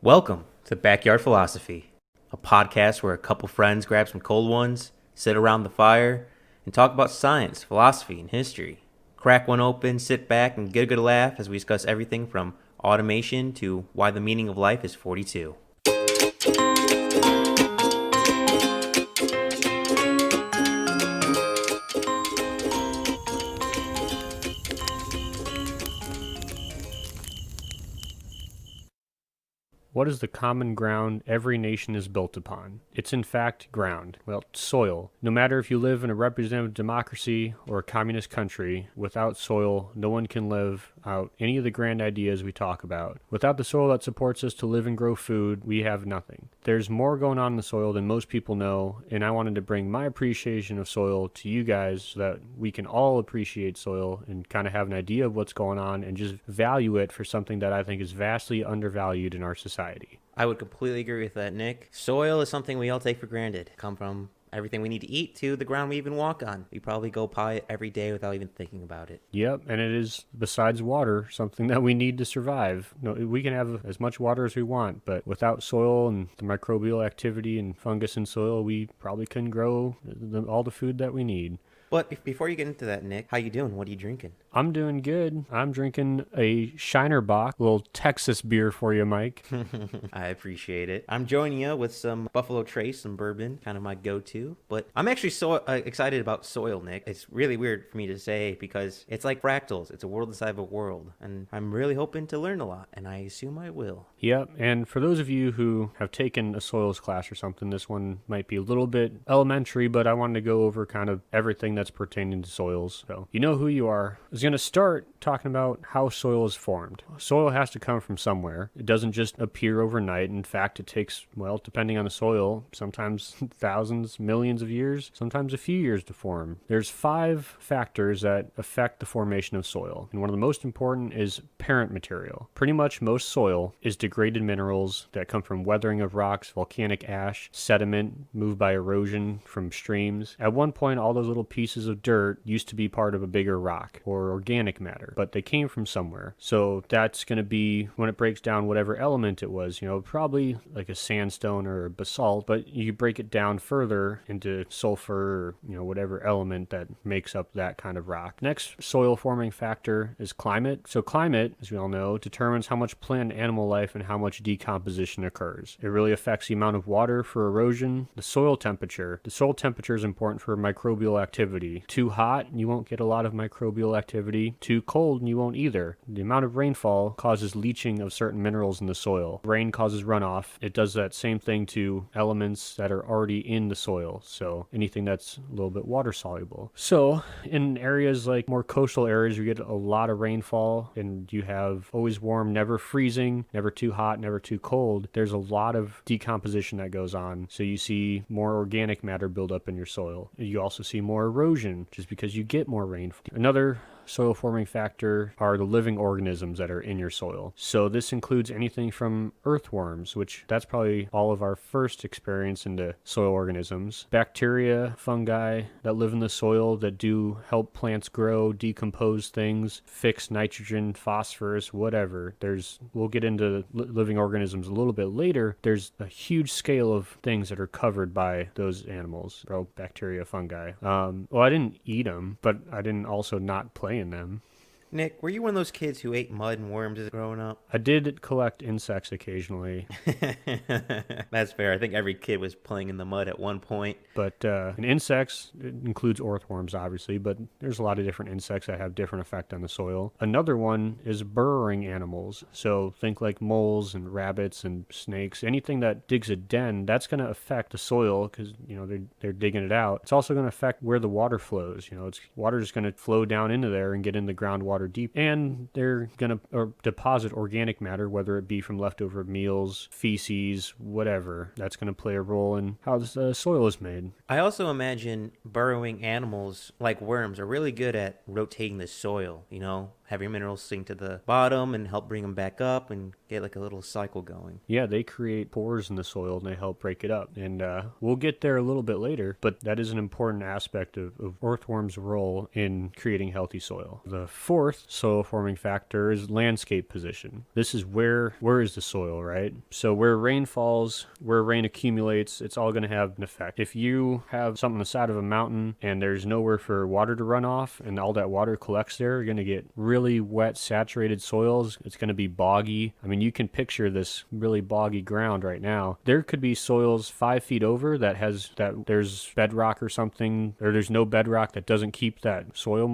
Welcome to Backyard Philosophy, a podcast where a couple friends grab some cold ones, sit around the fire, and talk about science, philosophy, and history. Crack one open, sit back, and get a good laugh as we discuss everything from automation to why the meaning of life is 42. What is the common ground every nation is built upon? It's in fact ground. Well, soil. No matter if you live in a representative democracy or a communist country, without soil, no one can live out any of the grand ideas we talk about. Without the soil that supports us to live and grow food, we have nothing. There's more going on in the soil than most people know, and I wanted to bring my appreciation of soil to you guys so that we can all appreciate soil and kind of have an idea of what's going on and just value it for something that I think is vastly undervalued in our society. I would completely agree with that, Nick. Soil is something we all take for granted. Come from everything we need to eat to the ground we even walk on. We probably go by it every day without even thinking about it. Yep, and it is, besides water, something that we need to survive. No, we can have as much water as we want, but without soil and the microbial activity and fungus in soil, we probably couldn't grow all the food that we need. But before you get into that, Nick, how you doing? What are you drinking? I'm doing good. I'm drinking a Shiner Bock, a little Texas beer for you, Mike. I appreciate it. I'm joining you with some Buffalo Trace, some bourbon, kind of my go-to. But I'm actually so excited about soil, Nick. It's really weird for me to say because it's like fractals. It's a world inside of a world. And I'm really hoping to learn a lot, and I assume I will. Yep, and for those of you who have taken a soils class or something, this one might be a little bit elementary, but I wanted to go over kind of everything that's pertaining to soils. So you know who you are. I was going to start talking about how soil is formed. Soil has to come from somewhere. It doesn't just appear overnight. In fact, it takes, well, depending on the soil, sometimes thousands, millions of years, sometimes a few years to form. There's 5 factors that affect the formation of soil, and one of the most important is parent material. Pretty much most soil is degraded minerals that come from weathering of rocks, volcanic ash, sediment moved by erosion from streams. At one point, all those little pieces of dirt used to be part of a bigger rock or organic matter, but they came from somewhere. So that's going to be, when it breaks down, whatever element it was, probably like a sandstone or a basalt, but you break it down further into sulfur or, whatever element that makes up that kind of rock. Next soil forming factor is climate. So climate, as we all know, determines how much plant and animal life and how much decomposition occurs. It really affects the amount of water for erosion. The soil temperature is important for microbial activity. Too hot, you won't get a lot of microbial activity. Too cold, and you won't either. The amount of rainfall causes leaching of certain minerals in the soil. Rain causes runoff. It does that same thing to elements that are already in the soil. So anything that's a little bit water soluble. So in areas like more coastal areas, you get a lot of rainfall and you have always warm, never freezing, never too hot, never too cold. There's a lot of decomposition that goes on. So you see more organic matter build up in your soil. You also see more erosion just because you get more rainfall. Another soil forming factor are the living organisms that are in your soil. So this includes anything from earthworms, which that's probably all of our first experience into soil organisms. Bacteria, fungi that live in the soil that do help plants grow, decompose things, fix nitrogen, phosphorus, whatever. We'll get into living organisms a little bit later. There's a huge scale of things that are covered by those animals. Bacteria, fungi. Well, I didn't eat them, but I didn't also not play in them. Nick, were you one of those kids who ate mud and worms as growing up? I did collect insects occasionally. That's fair. I think every kid was playing in the mud at one point. But in insects, it includes earthworms, obviously, but there's a lot of different insects that have different effect on the soil. Another one is burrowing animals. So think like moles and rabbits and snakes. Anything that digs a den, that's going to affect the soil because, they're digging it out. It's also going to affect where the water flows. Water is going to flow down into there and get in the groundwater deep, and they're going to deposit organic matter, whether it be from leftover meals, feces, whatever. That's going to play a role in how the soil is made. I also imagine burrowing animals like worms are really good at rotating the soil, heavy minerals sink to the bottom and help bring them back up and get like a little cycle going. Yeah, they create pores in the soil and they help break it up. And we'll get there a little bit later, but that is an important aspect of earthworms' role in creating healthy soil. The fourth soil forming factor is landscape position. This is where is the soil, right? So where rain falls, where rain accumulates, it's all going to have an effect. If you have something on the side of a mountain and there's nowhere for water to run off and all that water collects there, you're going to get really wet, saturated soils. It's going to be boggy. I mean, you can picture this really boggy ground right now. There could be soils 5 feet over that there's bedrock or something, or there's no bedrock that doesn't keep that soil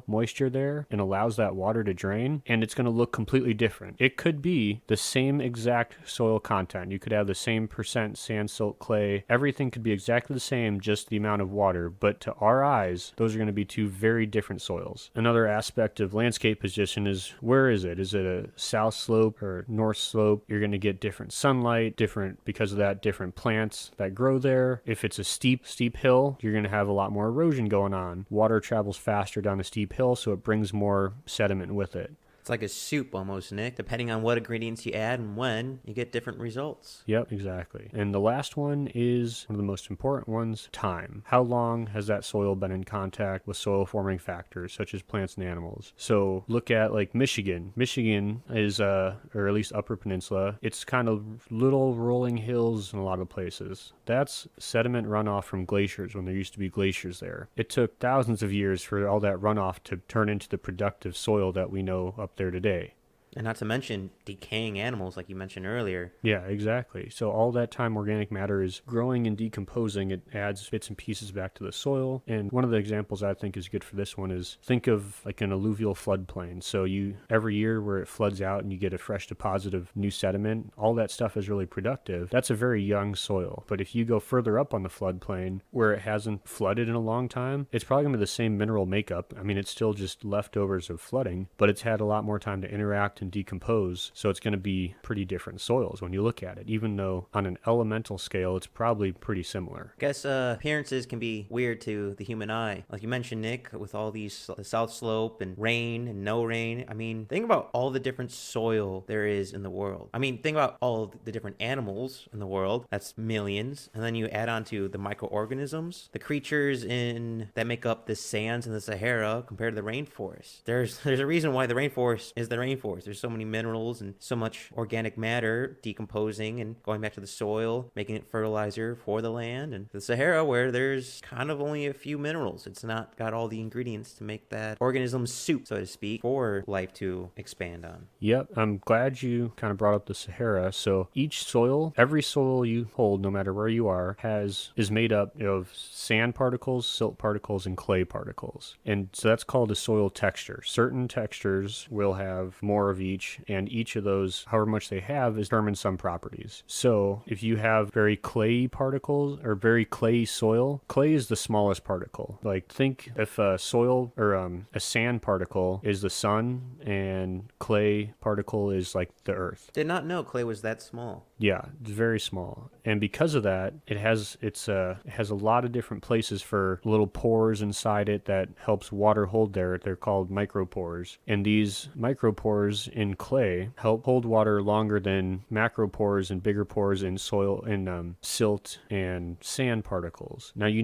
moisture there and allows that water to drain, and it's going to look completely different. It could be the same exact soil content. You could have the same percent sand, silt, clay. Everything could be exactly the same, just the amount of water, but to our eyes, those are going to be two very different soils. Another aspect of landscape position is, where is it? Is it a south slope or north slope? You're going to get different sunlight, because of that, different plants that grow there. If it's a steep hill, you're going to have a lot more erosion going on. Water travels faster down the steep hill, so it brings more sediment with it. It's like a soup almost, Nick. Depending on what ingredients you add and when, you get different results. Yep, exactly. And the last one is one of the most important ones, time. How long has that soil been in contact with soil forming factors such as plants and animals? So look at like Michigan. Michigan is, or at least Upper Peninsula, it's kind of little rolling hills in a lot of places. That's sediment runoff from glaciers when there used to be glaciers there. It took thousands of years for all that runoff to turn into the productive soil that we know up there today. And not to mention decaying animals, like you mentioned earlier. Yeah, exactly. So all that time organic matter is growing and decomposing. It adds bits and pieces back to the soil. And one of the examples I think is good for this one is, think of like an alluvial floodplain. So every year where it floods out and you get a fresh deposit of new sediment, all that stuff is really productive. That's a very young soil. But if you go further up on the floodplain where it hasn't flooded in a long time, it's probably going to be the same mineral makeup. I mean, it's still just leftovers of flooding, but it's had a lot more time to interact and decompose, so it's going to be pretty different soils when you look at it, even though on an elemental scale it's probably pretty similar. I guess appearances can be weird to the human eye, like you mentioned, Nick, with all these the south slope and rain and no rain. I mean, think about all the different soil there is in the world. I mean, think about all the different animals in the world. That's millions. And then you add on to the microorganisms, the creatures that make up the sands in the Sahara compared to the rainforest. There's a reason why the rainforest is the rainforest. There's so many minerals and so much organic matter decomposing and going back to the soil, making it fertilizer for the land. And the Sahara, where there's kind of only a few minerals, it's not got all the ingredients to make that organism soup, so to speak, for life to expand on. Yep, I'm glad you kind of brought up the Sahara. So each soil, every soil you hold, no matter where you are, is made up of sand particles, silt particles, and clay particles. And so that's called a soil texture. Certain textures will have more of each, and each of those, however much they have, determines some properties. So if you have very clay particles or very clay soil, clay is the smallest particle. Like, think if a soil or a sand particle is the sun and clay particle is like the earth. Did not know clay was that small. Yeah, it's very small. And because of that, it has a lot of different places for little pores inside it that helps water hold there. They're called micropores. And these micropores in clay help hold water longer than macropores and bigger pores in soil and silt and sand particles. Now you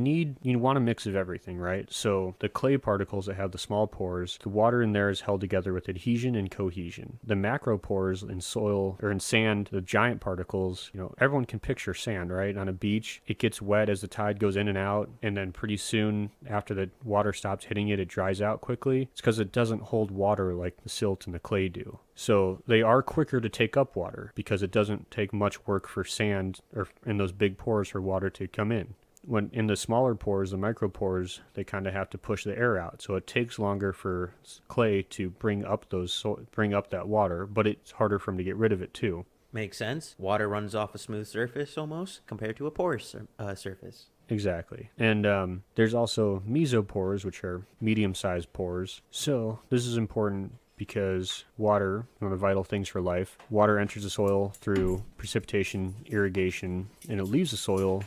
want a mix of everything, right? So the clay particles that have the small pores, the water in there is held together with adhesion and cohesion. The macropores in soil or in sand, the giant particles, everyone can picture sand, right? On a beach, it gets wet as the tide goes in and out, and then pretty soon after the water stops hitting it, it dries out quickly. It's because it doesn't hold water like the silt and the clay do. So they are quicker to take up water because it doesn't take much work for sand or in those big pores for water to come in. When in the smaller pores, the micropores, they kind of have to push the air out. So it takes longer for clay to bring up that water, but it's harder for them to get rid of it too. Makes sense. Water runs off a smooth surface almost compared to a porous surface. Exactly. And there's also mesopores, which are medium-sized pores. So this is important because water, one of the vital things for life, water enters the soil through precipitation, irrigation, and it leaves the soil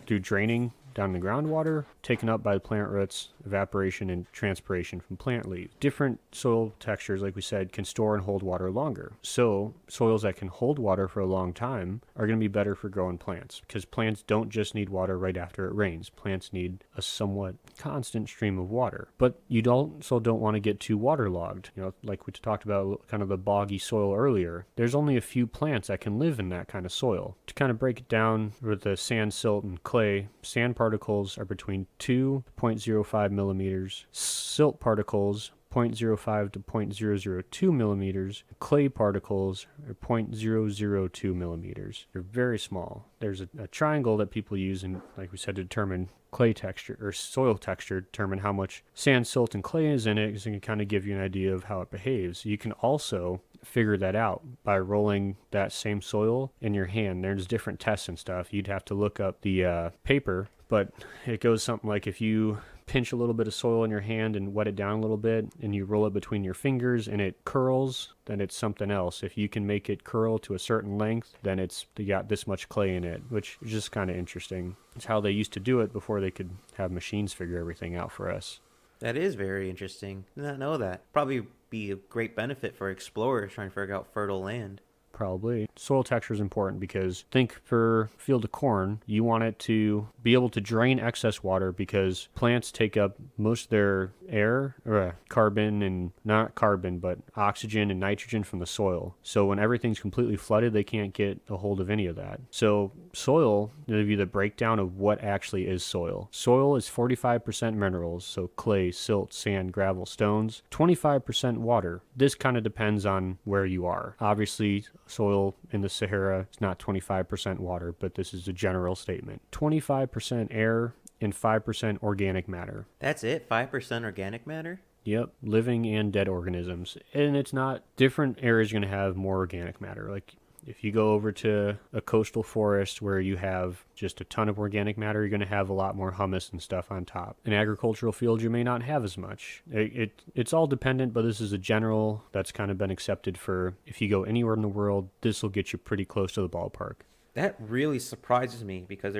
through draining down in the groundwater, taken up by the plant roots, evaporation and transpiration from plant leaves. Different soil textures, like we said, can store and hold water longer. So soils that can hold water for a long time are going to be better for growing plants, because plants don't just need water right after it rains. Plants need a somewhat constant stream of water. But you also don't want to get too waterlogged. Like we talked about kind of the boggy soil earlier, there's only a few plants that can live in that kind of soil. To kind of break it down with the sand, silt, and clay, sand particles are between 2 to 0.05 millimeters. Silt particles 0.05 to 0.002 millimeters. Clay particles are 0.002 millimeters. They're very small. There's a triangle that people use, and like we said, to determine clay texture or soil texture, determine how much sand, silt, and clay is in it, because it can kind of give you an idea of how it behaves. You can also figure that out by rolling that same soil in your hand. There's different tests and stuff. You'd have to look up the paper, but it goes something like, if you pinch a little bit of soil in your hand and wet it down a little bit, and you roll it between your fingers and it curls, then it's something else. If you can make it curl to a certain length, then you got this much clay in it, which is just kind of interesting. It's how they used to do it before they could have machines figure everything out for us. That is very interesting. Did not know that. Probably be a great benefit for explorers trying to figure out fertile land. Probably. Soil texture is important because, think for a field of corn, you want it to be able to drain excess water, because plants take up most of their air, or carbon, and not carbon, but oxygen and nitrogen from the soil. So when everything's completely flooded, they can't get a hold of any of that. So soil, to give you the breakdown of what actually is soil. Soil is 45% minerals, so clay, silt, sand, gravel, stones, 25% water. This kind of depends on where you are. Obviously, soil in the Sahara is not 25% water, but this is a general statement. 25% air and 5% organic matter. That's it? 5% organic matter? Yep, living and dead organisms. And it's not, different areas are going to have more organic matter. Like, if you go over to a coastal forest where you have just a ton of organic matter, you're going to have a lot more humus and stuff on top. In agricultural fields, you may not have as much. It's all dependent, but this is a general that's kind of been accepted for, if you go anywhere in the world, this will get you pretty close to the ballpark. That really surprises me, because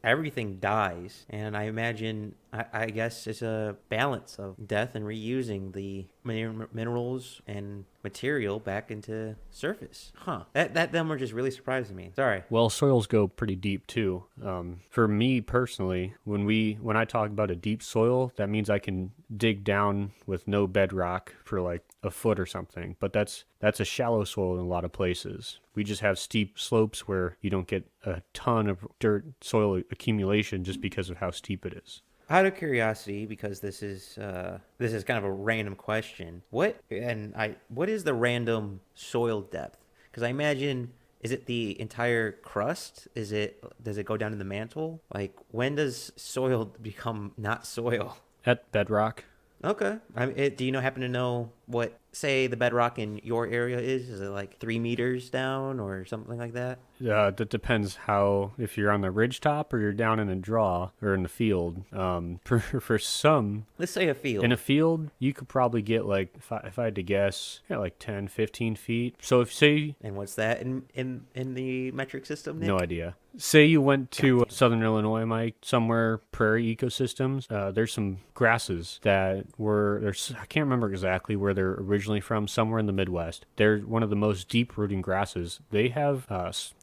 everything dies, and I imagine, I guess it's a balance of death and reusing the minerals and material back into surface. That number just really surprised me. Sorry. Well, soils go pretty deep too. For me personally, when I talk about a deep soil, that means I can dig down with no bedrock for like a foot or something. But that's a shallow soil in a lot of places. We just have steep slopes where you don't get a ton of dirt soil accumulation just because of how steep it is. Out of curiosity, because this is kind of a random question, what is the random soil depth? Because I imagine, is it the entire crust? Does it go down to the mantle? Like, when does soil become not soil? At bedrock. Okay. Do you happen to know what, say, the bedrock in your area is? Is it like 3 meters down or something like that? That depends if you're on the ridge top or you're down in a draw or in the field. For some, let's say a field. In a field, you could probably get like, if I had to guess, like 10, 15 feet. So and what's that in the metric system, Nick? No idea. Say you went to Southern Illinois, Mike, somewhere prairie ecosystems. There's some grasses that I can't remember exactly where they're originally from, somewhere in the Midwest. They're one of the most deep-rooting grasses. They have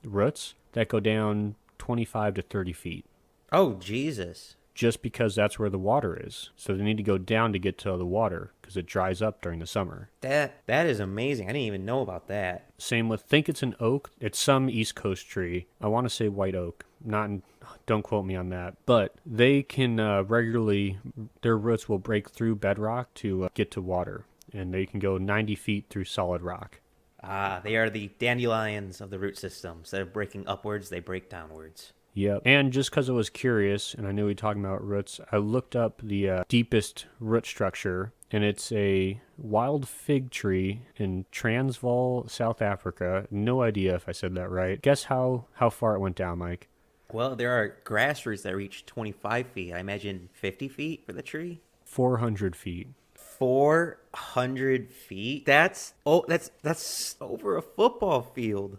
roots that go down 25 to 30 feet. Oh, Jesus. Just because that's where the water is. So they need to go down to get to the water because it dries up during the summer. That is amazing. I didn't even know about that. Same with, think it's an oak. It's some East Coast tree. I want to say white oak. Don't quote me on that. But they can regularly, their roots will break through bedrock to get to water. And they can go 90 feet through solid rock. They are the dandelions of the root system. Instead of breaking upwards, they break downwards. Yep. And just because I was curious, and I knew we were talking about roots, I looked up the deepest root structure, and it's a wild fig tree in Transvaal, South Africa. No idea if I said that right. Guess how far it went down, Mike? Well, there are grass roots that reach 25 feet. I imagine 50 feet for the tree? 400 feet. 400 feet? That's over a football field.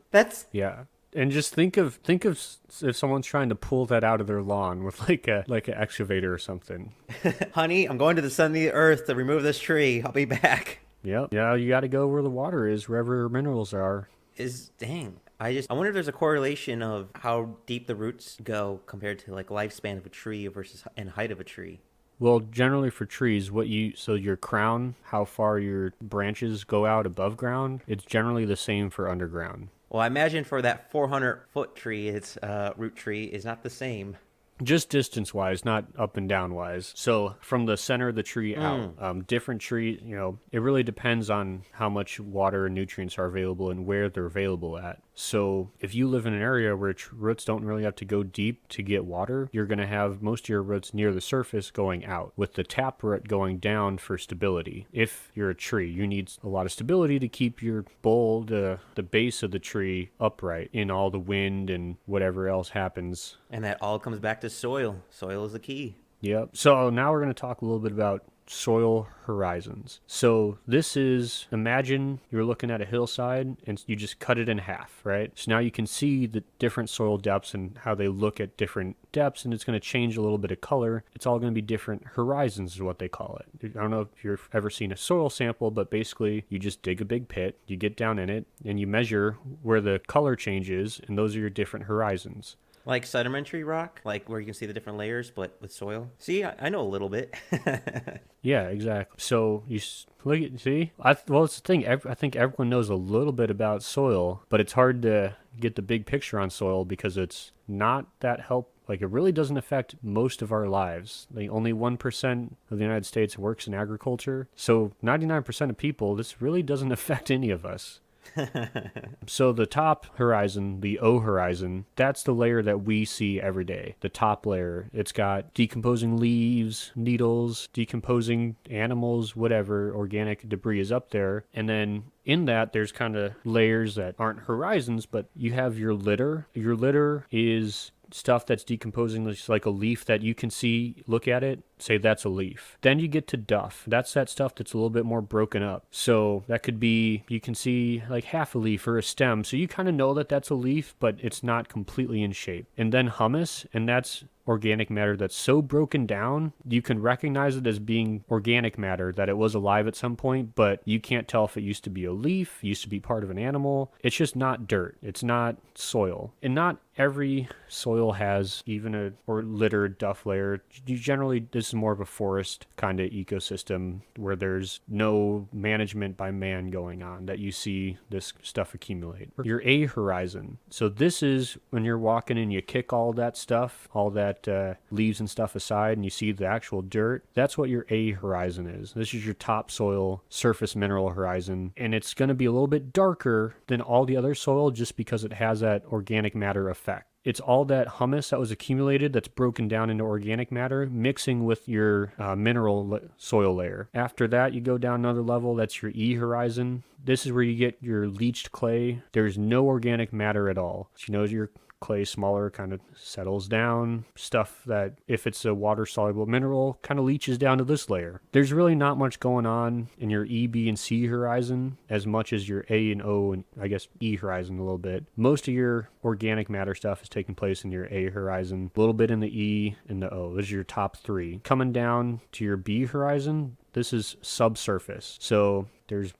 Yeah. And just think of if someone's trying to pull that out of their lawn with like an excavator or something. Honey, I'm going to the sun of the earth to remove this tree. I'll be back. Yep. Yeah, you got to go where the water is, wherever minerals are. Dang. I wonder if there's a correlation of how deep the roots go compared to like lifespan of a tree versus and height of a tree. Well, generally for trees, so your crown, how far your branches go out above ground, it's generally the same for underground. Well, I imagine for that 400-foot tree, its root tree is not the same. Just distance-wise, not up and down-wise. So from the center of the tree out, different trees, it really depends on how much water and nutrients are available and where they're available at. So if you live in an area where roots don't really have to go deep to get water, you're going to have most of your roots near the surface going out, with the taproot going down for stability. If you're a tree, you need a lot of stability to keep your bole, the base of the tree, upright in all the wind and whatever else happens. And that all comes back to soil. Soil is the key. Yep. So now we're going to talk a little bit about soil horizons. So this is, imagine you're looking at a hillside and you just cut it in half, right? So now you can see the different soil depths and how they look at different depths, and it's going to change a little bit of color. It's all going to be different horizons is what they call it. I don't know if you've ever seen a soil sample, but basically you just dig a big pit, you get down in it, and you measure where the color changes, and those are your different horizons. Like sedimentary rock, like where you can see the different layers, but with soil. See, I know a little bit. Yeah, exactly. So you look at, see? Well, it's the thing. I think everyone knows a little bit about soil, but it's hard to get the big picture on soil because it's not that Like, it really doesn't affect most of our lives. Like, only 1% of the United States works in agriculture. So 99% of people, this really doesn't affect any of us. So the top horizon, the O horizon, that's the layer that we see every day. The top layer, it's got decomposing leaves, needles, decomposing animals, whatever organic debris is up there. And then in that, there's kind of layers that aren't horizons, but you have your litter. Your litter is stuff that's decomposing, just like a leaf that you can see, look at it, say that's a leaf. Then you get to duff. That's that stuff that's a little bit more broken up. So that could be, you can see like half a leaf or a stem. So you kind of know that that's a leaf, but it's not completely in shape. And then humus, and that's organic matter that's so broken down, you can recognize it as being organic matter, that it was alive at some point, but you can't tell if it used to be a leaf, used to be part of an animal. It's just not dirt. It's not soil. And not every soil has even a or littered duff layer. You generally, this is more of a forest kind of ecosystem where there's no management by man going on, that you see this stuff accumulate. Your A horizon. So this is when you're walking and you kick all that stuff, all that leaves and stuff aside, and you see the actual dirt. That's what your A horizon is. This is your topsoil surface mineral horizon, and it's going to be a little bit darker than all the other soil just because it has that organic matter effect. It's all that humus that was accumulated that's broken down into organic matter mixing with your mineral soil layer. After that, you go down another level. That's your E horizon. This is where you get your leached clay. There's no organic matter at all. So you know, your clay smaller, kind of settles down. Stuff that, if it's a water-soluble mineral, kind of leaches down to this layer. There's really not much going on in your E, B, and C horizon as much as your A and O and, I guess, E horizon a little bit. Most of your organic matter stuff is taking place in your A horizon, a little bit in the E and the O. Those are your top three. Coming down to your B horizon, this is subsurface. So there's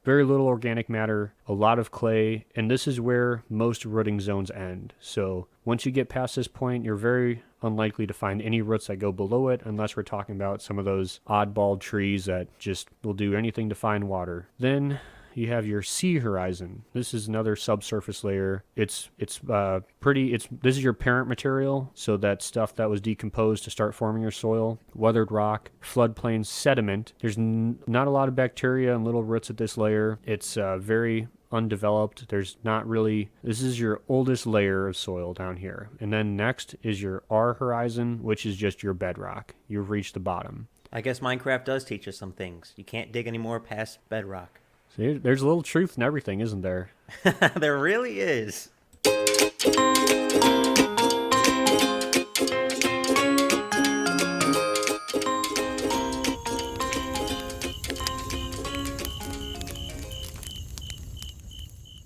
very little organic matter, a lot of clay, and this is where most rooting zones end. So once you get past this point, you're very unlikely to find any roots that go below it, unless we're talking about some of those oddball trees that just will do anything to find water. Then you have your C horizon. This is another subsurface layer. This is your parent material, so that stuff that was decomposed to start forming your soil, weathered rock, floodplain sediment. There's not a lot of bacteria and little roots at this layer. It's very undeveloped. This is your oldest layer of soil down here. And then next is your R horizon, which is just your bedrock. You've reached the bottom. I guess Minecraft does teach us some things. You can't dig anymore past bedrock. See, there's a little truth in everything, isn't there? There really is.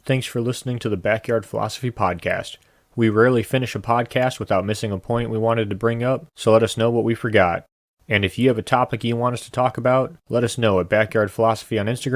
Thanks for listening to the Backyard Philosophy Podcast. We rarely finish a podcast without missing a point we wanted to bring up, so let us know what we forgot. And if you have a topic you want us to talk about, let us know at Backyard Philosophy on Instagram